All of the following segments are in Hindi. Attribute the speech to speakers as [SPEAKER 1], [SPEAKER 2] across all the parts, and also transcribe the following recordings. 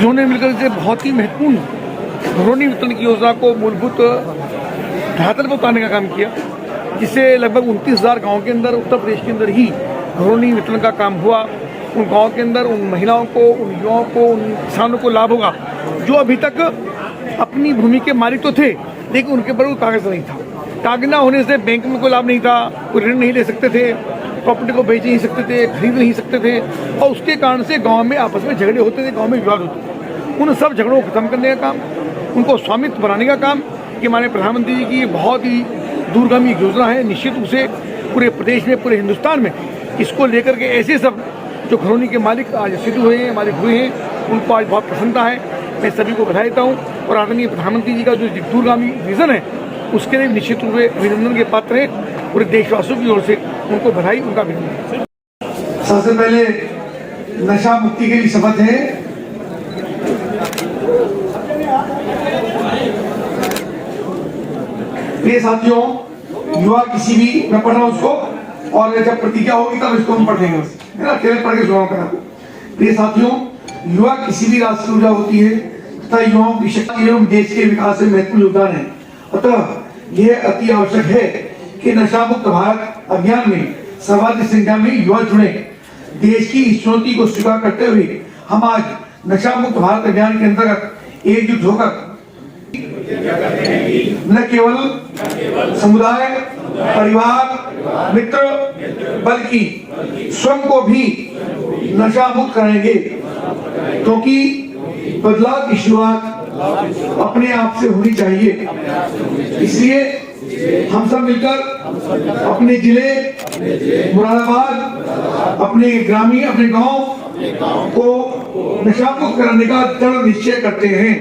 [SPEAKER 1] जिन्होंने मिलकर से बहुत ही महत्वपूर्ण घरौनी वितरण की योजना को मूलभूत धरातल पर उतारने का काम किया, जिससे लगभग 29,000 गाँव के अंदर उत्तर प्रदेश के अंदर ही घरौनी वितरण का काम हुआ। उन गाँव के अंदर उन महिलाओं को, उन युवाओं को, उन किसानों को लाभ होगा जो अभी तक अपनी भूमि के मालिक तो थे लेकिन उनके ऊपर कोई कागज नहीं था। कागज ना होने से बैंक में कोई लाभ नहीं था, कोई ऋण नहीं ले सकते थे, प्रॉपर्टी को बेच नहीं सकते थे, खरीद नहीं सकते थे और उसके कारण से गांव में आपस में झगड़े होते थे, गांव में विवाद होते थे। उन सब झगड़ों को खत्म करने का काम, उनको स्वामित्व बनाने का काम ये हमारे प्रधानमंत्री जी की बहुत ही दूरगामी योजना है। निश्चित रूप से पूरे प्रदेश में, पूरे हिंदुस्तान में इसको लेकर के ऐसे सब जो घरौनी के मालिक आज सिद्ध हुए हैं, मालिक हुए हैं, उनको आज बहुत प्रसन्नता है। मैं सभी को बधाई देता हूँ और आदरणीय प्रधानमंत्री जी का जो दूरगामी विजन है उसके लिए निश्चित रूप से अभिनंदन के पात्र है। पूरे देशवासियों की ओर से उनको बधाई, उनका अभिनंदन।
[SPEAKER 2] सबसे पहले नशा मुक्ति के लिए शपथ है। प्रिय साथियों, युवा किसी भी, मैं पढ़ रहा हूं उसको और जब प्रतिज्ञा होगी तब इसको हम पढ़ेंगे, है ना, अकेले पढ़ के सुनाओ करा। प्रिय साथियों, युवा किसी भी राष्ट्र की ऊर्जा होती है तथा युवाओं की शक्ति एवं देश के विकास में महत्वपूर्ण योगदान है। अतः यह अति आवश्यक है कि नशा मुक्त भारत अभियान में सर्वाधिक संख्या में युवा जुड़े। देश की इस चुनौती को स्वीकार करते हुए हम आज नशा मुक्त भारत अभियान के अंतर्गत एकजुट होकर न केवल समुदाय, परिवार, मित्र बल्कि स्वयं को भी नशा मुक्त करेंगे, क्योंकि बदलाव की शुरुआत अपने आप से होनी चाहिए। इसलिए हम सब मिलकर अपने जिले मुरादाबाद, अपने ग्रामीण, अपने गांव को नशा मुक्त कराने का दृढ़ निश्चय करते हैं।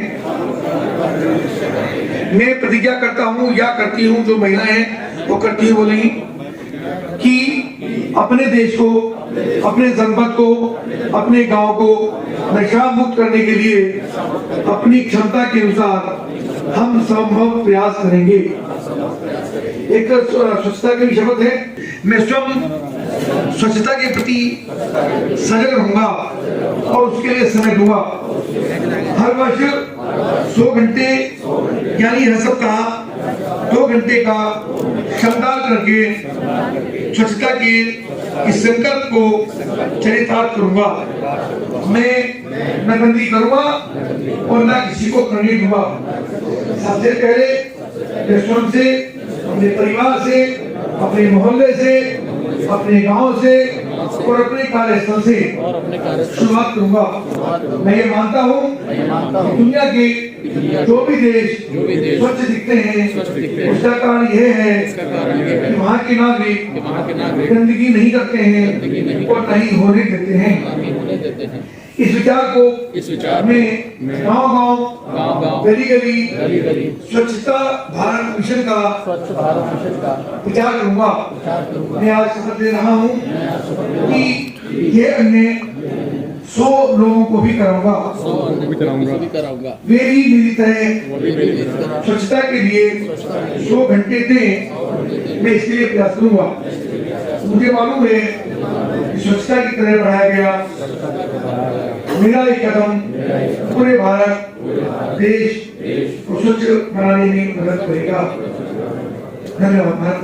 [SPEAKER 2] मैं प्रतिज्ञा करता हूं या करती हूं, जो महिलाएं हैं वो करती है बोलेंगी, कि अपने देश को, अपने जनपद को, अपने गांव को नशा मुक्त करने के लिए अपनी क्षमता के अनुसार हम संभव प्रयास करेंगे। एक स्वच्छता की शपथ है। मैं स्वयं स्वच्छता के प्रति सजग रहूंगा और उसके लिए समय दूंगा। हर वर्ष 100 घंटे यानी हर सप्ताह 2 घंटे का श्रमदान करके स्वच्छता के इस संकल्प को चरितार्थ करूंगा। मैं न गंदगी करूंगा और न किसी को करने दूंगा। सबसे पहले रेस्टोरेंट से, अपने परिवार से, अपने मोहल्ले से, अपने गांव से और अपने कार्यस्थल से शुरुआत करूंगा। मैं ये मानता हूँ दुनिया के जो भी देश स्वच्छ दिखते हैं उसका कारण यह है कि वहाँ के नागरिक गंदगी नहीं करते हैं और नहीं होने देते हैं। इस विचार में गांव-गांव, गली-गली स्वच्छता भारत मिशन का प्रचार करूंगा। मैं आज शपथ ले रहा हूँ कि ये अन्य 100 लोगों को भी कराऊंगा। वे भी मेरी तरह स्वच्छता के लिए 100 घंटे दें। मैं इसके लिए प्रयास करूंगा। मुझे मालूम है कि स्वच्छता की तरह बढ़ाया गया मेरा एक कदम पूरे भारत देश को स्वच्छ बनाने में मदद करेगा। धन्यवाद।